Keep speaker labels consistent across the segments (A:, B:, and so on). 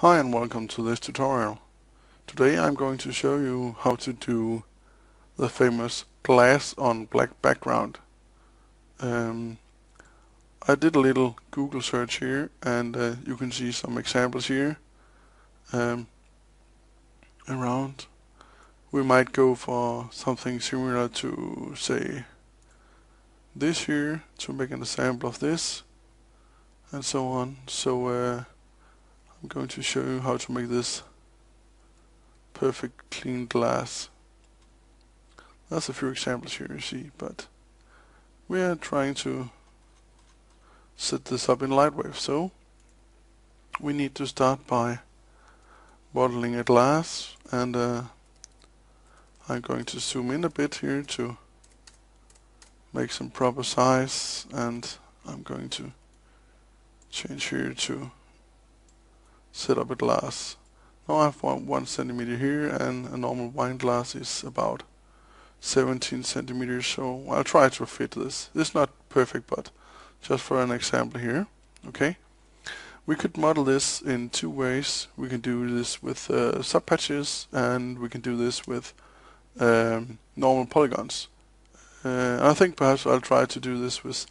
A: Hi and welcome to this tutorial. Today I'm going to show you how to do the famous glass on black background. I did a little Google search here and you can see some examples here around. We might go for something similar to, say, this here to make an example of this and so on. So I'm going to show you how to make this perfect clean glass. That's a few examples here you see, but we are trying to set this up in Lightwave. So we need to start by modeling a glass, and I'm going to zoom in a bit here to make some proper size, and I'm going to change here to set up a glass. Now I have 1 centimeter here, and a normal wine glass is about 17 centimeters, so I'll try to fit this. This is not perfect, but just for an example here. Okay, we could model this in two ways. We can do this with subpatches, and we can do this with normal polygons. I think perhaps I'll try to do this with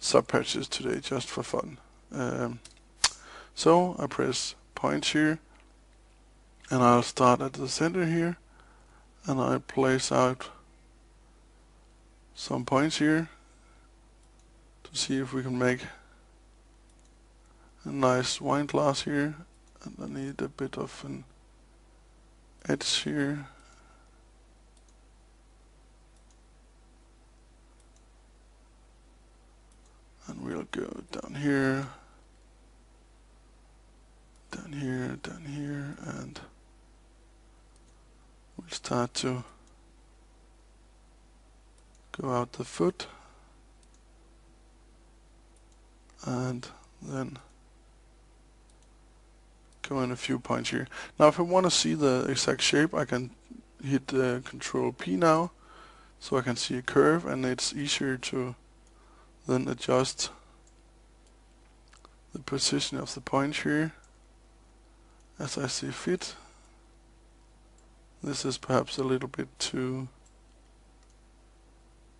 A: subpatches today, just for fun. So I press point here, and I'll start at the center here, and I place out some points here to see if we can make a nice wine glass here, and I need a bit of an edge here. And we'll go down here, down here, down here, and we'll start to go out the foot, and then go in a few points here. Now if I want to see the exact shape, I can hit Control P now, so I can see a curve, and it's easier to then adjust the position of the point here as I see fit. This is perhaps a little bit too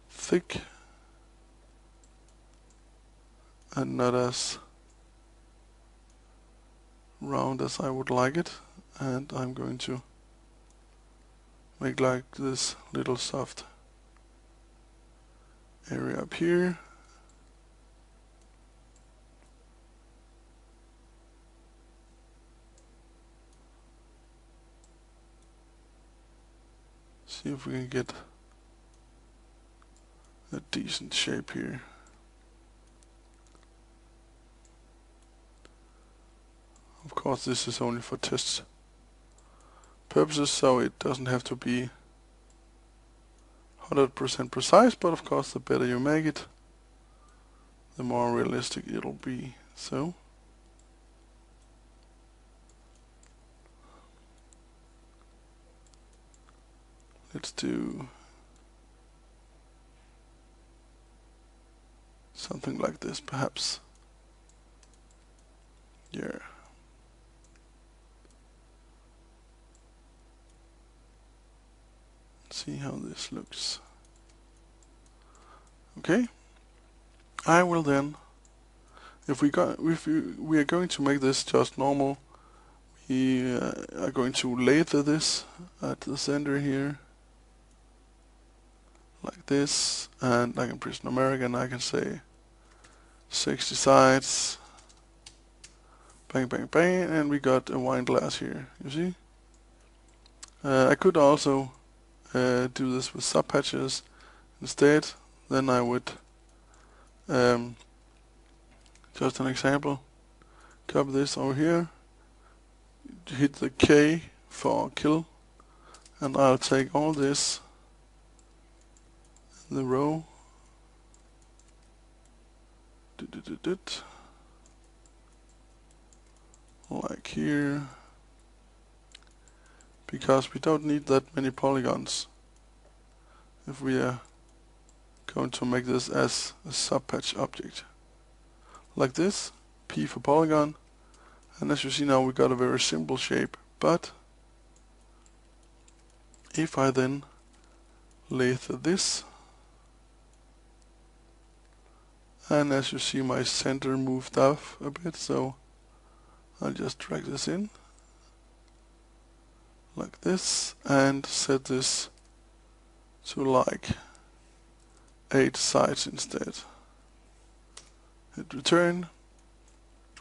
A: thick and not as round as I would like it, and I'm going to make like this little soft area up here. See if we can get a decent shape here. Of course this is only for test purposes, so it doesn't have to be 100% precise, but of course the better you make it, the more realistic it'll be. So let's do something like this perhaps. Yeah. See how this looks. Okay, I will then, if we are going to make this just normal, we are going to lather this at the center here, like this, and I can press numeric and I can say 60 sides, bang bang bang, and we got a wine glass here, you see. I could also do this with subpatches instead. Then I would just an example, copy this over here, hit the K for kill, and I'll take all this in the row, like here, because we don't need that many polygons if we are going to make this as a subpatch object. Like this, P for polygon, And as you see now, we got a very simple shape. But if I then lathe this, and as you see, my center moved off a bit, so I'll just drag this in like this and set this to like 8 sides instead. Hit return.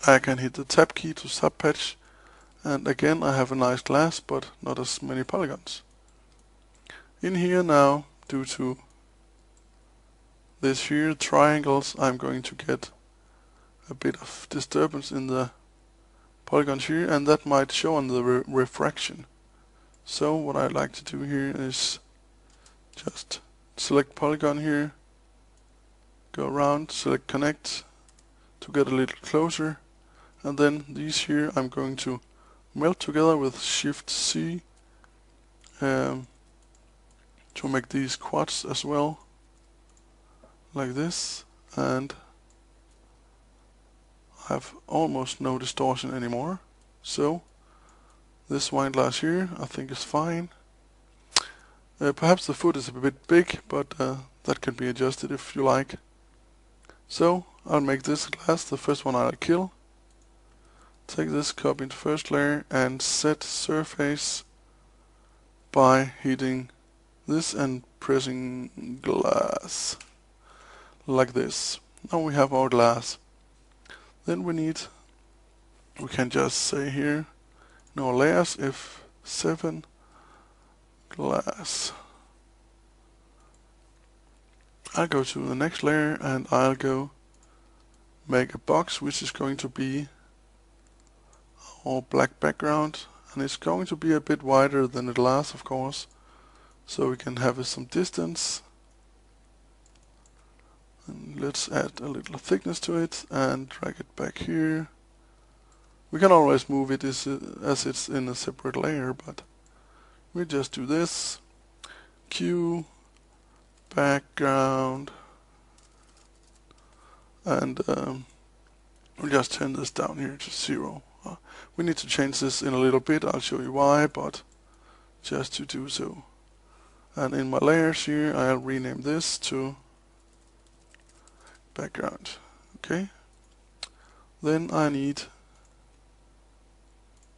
A: I can hit the tab key to subpatch, and again I have a nice glass but not as many polygons. In here now, due to this here triangles, I'm going to get a bit of disturbance in the polygons here, and that might show on the refraction. So what I like to do here is just select polygon here, go around, select connect to get a little closer, and then these here I'm going to melt together with Shift C to make these quads as well, like this, and I have almost no distortion anymore. So this wine glass here I think is fine. Perhaps the foot is a bit big, but that can be adjusted if you like. So I'll make this glass the first one I'll kill. Take this, copy into first layer and set surface by hitting this and pressing glass like this. Now we have our glass. Then we can just say here in our layers F7 glass. I'll go to the next layer and I'll go make a box which is going to be our black background, and it's going to be a bit wider than the glass, of course, so we can have some distance. And let's add a little thickness to it and drag it back here. We can always move it as it's in a separate layer, but we just do this. Q background, and we'll just turn this down here to 0. We need to change this in a little bit. I'll show you why, but just to do so. And in my layers here, I'll rename this to background. Okay. Then I need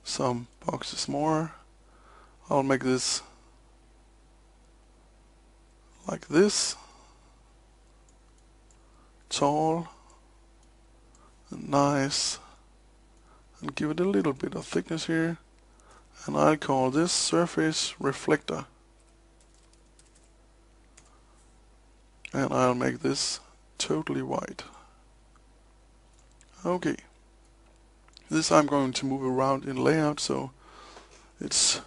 A: some boxes more. I'll make this like this, tall and nice, and give it a little bit of thickness here, and I'll call this surface reflector, and I'll make this totally white. Okay, this I'm going to move around in layout, so it's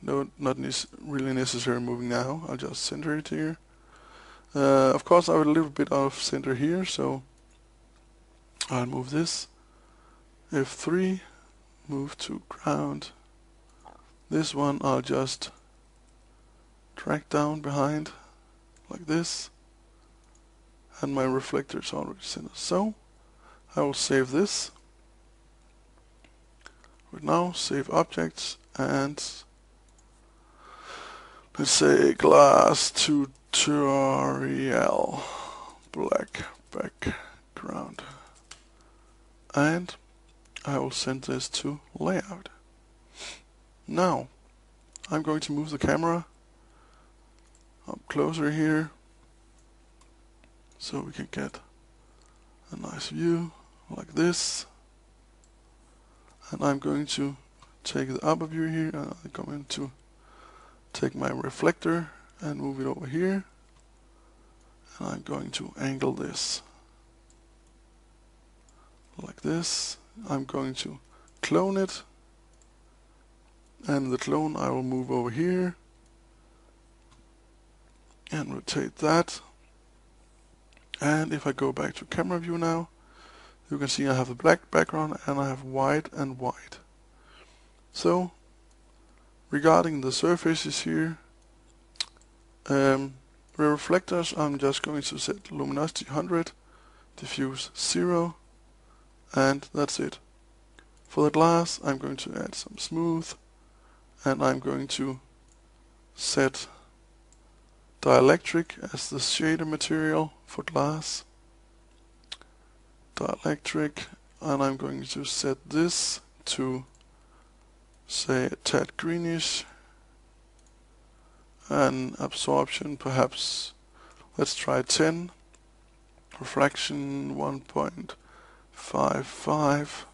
A: not really necessary moving now. I'll just center it here. Of course I have a little bit out of center here, so I'll move this. F3, move to ground. This one I'll just drag down behind like this, and my reflector is already centered. So I will save this. Right now, save objects, and let's say glass tutorial black background, and I will send this to layout. Now I'm going to move the camera up closer here so we can get a nice view like this, and I'm going to take the upper view here, and I'm going to take my reflector and move it over here, and I'm going to angle this like this. I'm going to clone it, and the clone I will move over here and rotate that. And if I go back to camera view now, you can see I have a black background and I have white and white. So regarding the surfaces here, the reflectors, I'm just going to set luminosity 100, diffuse 0, and that's it. For the glass, I'm going to add some smooth, and I'm going to set dielectric as the shader material for glass. Dielectric, and I'm going to set this to, say, a tad greenish, and absorption perhaps, let's try 10, refraction 1.55,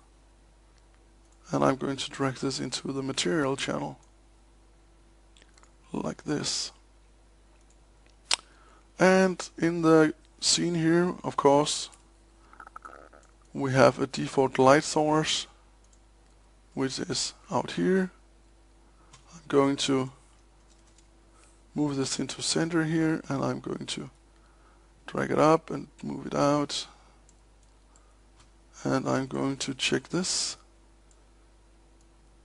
A: and I'm going to drag this into the material channel like this. And in the scene here, of course, we have a default light source, which is out here. I'm going to move this into center here, and I'm going to drag it up and move it out. And I'm going to check this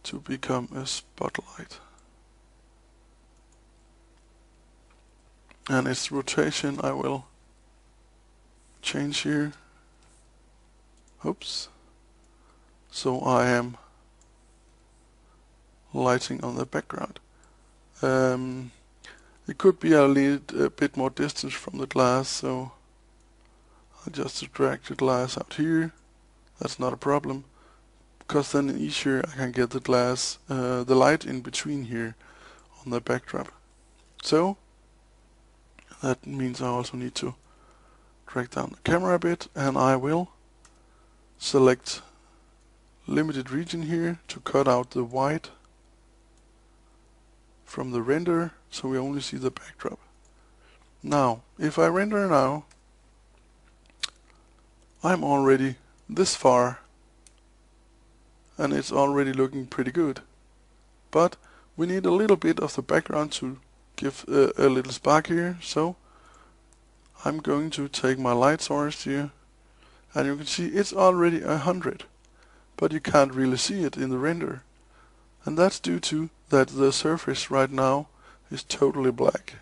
A: to become a spotlight. And its rotation I will change here. Oops. So I am lighting on the background. It could be I need a bit more distance from the glass, so I'll just drag the glass out here. That's not a problem, because then easier I can get the glass, the light in between here on the backdrop. So that means I also need to drag down the camera a bit, and I will select limited region here to cut out the white from the render, so we only see the backdrop. Now, if I render now, I'm already this far, and it's already looking pretty good. But we need a little bit of the background to give a little spark here, so I'm going to take my light source here, and you can see it's already 100, but you can't really see it in the render. And that's due to that the surface right now is totally black,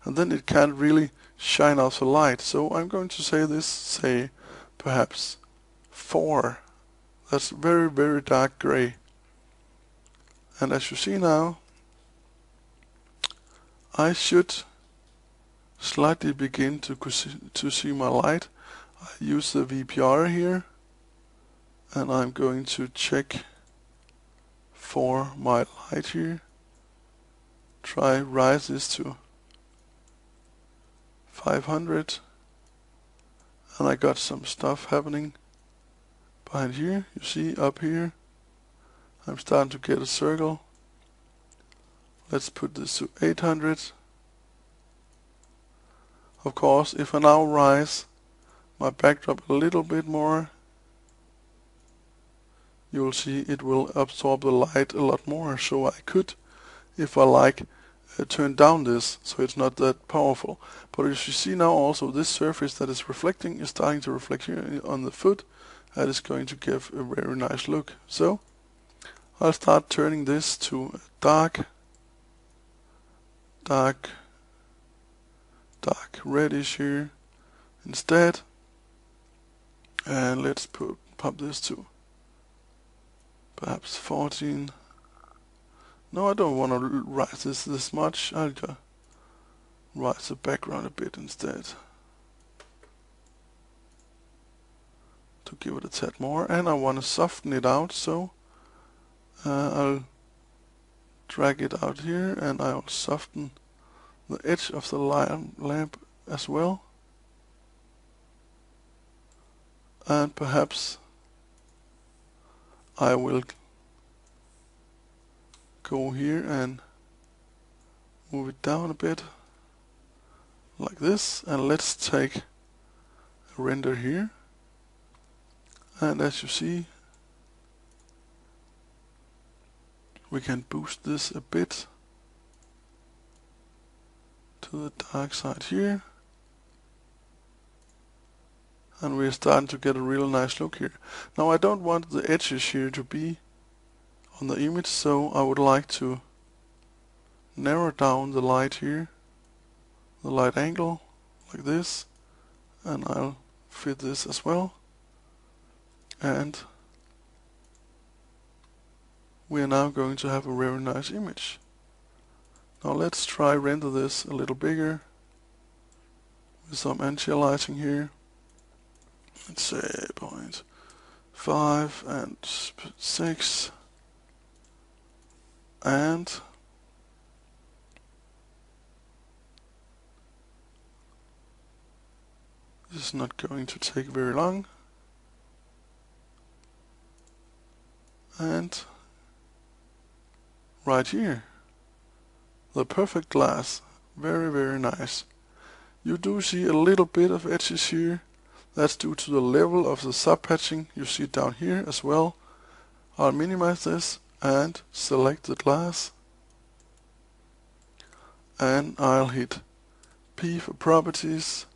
A: and then it can't really shine out the light. So I'm going to say this, say perhaps 4. That's very, very dark gray. And as you see now, I should slightly begin to see my light. I use the VPR here, and I'm going to check for my light here. Try rise this to 500, and I got some stuff happening behind here. You see up here, I'm starting to get a circle. Let's put this to 800. Of course, if I now rise my backdrop a little bit more, you will see it will absorb the light a lot more. So I could, if I like, turn down this so it's not that powerful. But as you see now, also this surface that is reflecting is starting to reflect here on the foot. That is going to give a very nice look. So I'll start turning this to a dark reddish here instead, and let's pop this to perhaps 14. No, I don't want to rise this much. I'll just rise the background a bit instead to give it a tad more, and I want to soften it out, so I'll drag it out here, and I'll soften the edge of the lamp as well, and perhaps I will go here and move it down a bit like this, and let's take a render here, and as you see, we can boost this a bit to the dark side here, and we're starting to get a real nice look here. Now I don't want the edges here to be on the image, so I would like to narrow down the light here, the light angle, like this, and I'll fit this as well, and we are now going to have a very nice image. Now let's try render this a little bigger with some anti-aliasing here. Let's say 0.5 and 6, and this is not going to take very long. And right here, the perfect glass, very, very nice. You do see a little bit of edges here. That's due to the level of the sub-patching. You see it down here as well. I'll minimize this and select the glass. And I'll hit P for properties.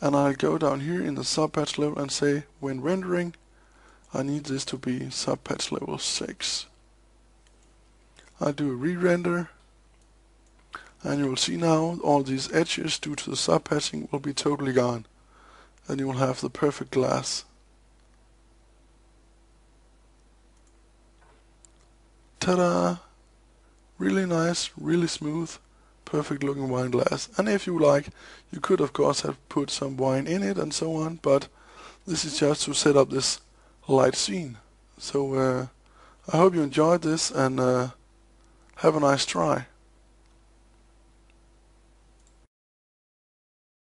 A: And I'll go down here in the sub-patch level and say, when rendering, I need this to be sub-patch level 6. I'll do a re-render. And you will see now all these edges due to the sub-patching will be totally gone. And you will have the perfect glass. Ta-da! Really nice, really smooth, perfect looking wine glass. And if you like, you could of course have put some wine in it and so on, but this is just to set up this light scene. So I hope you enjoyed this, and have a nice try.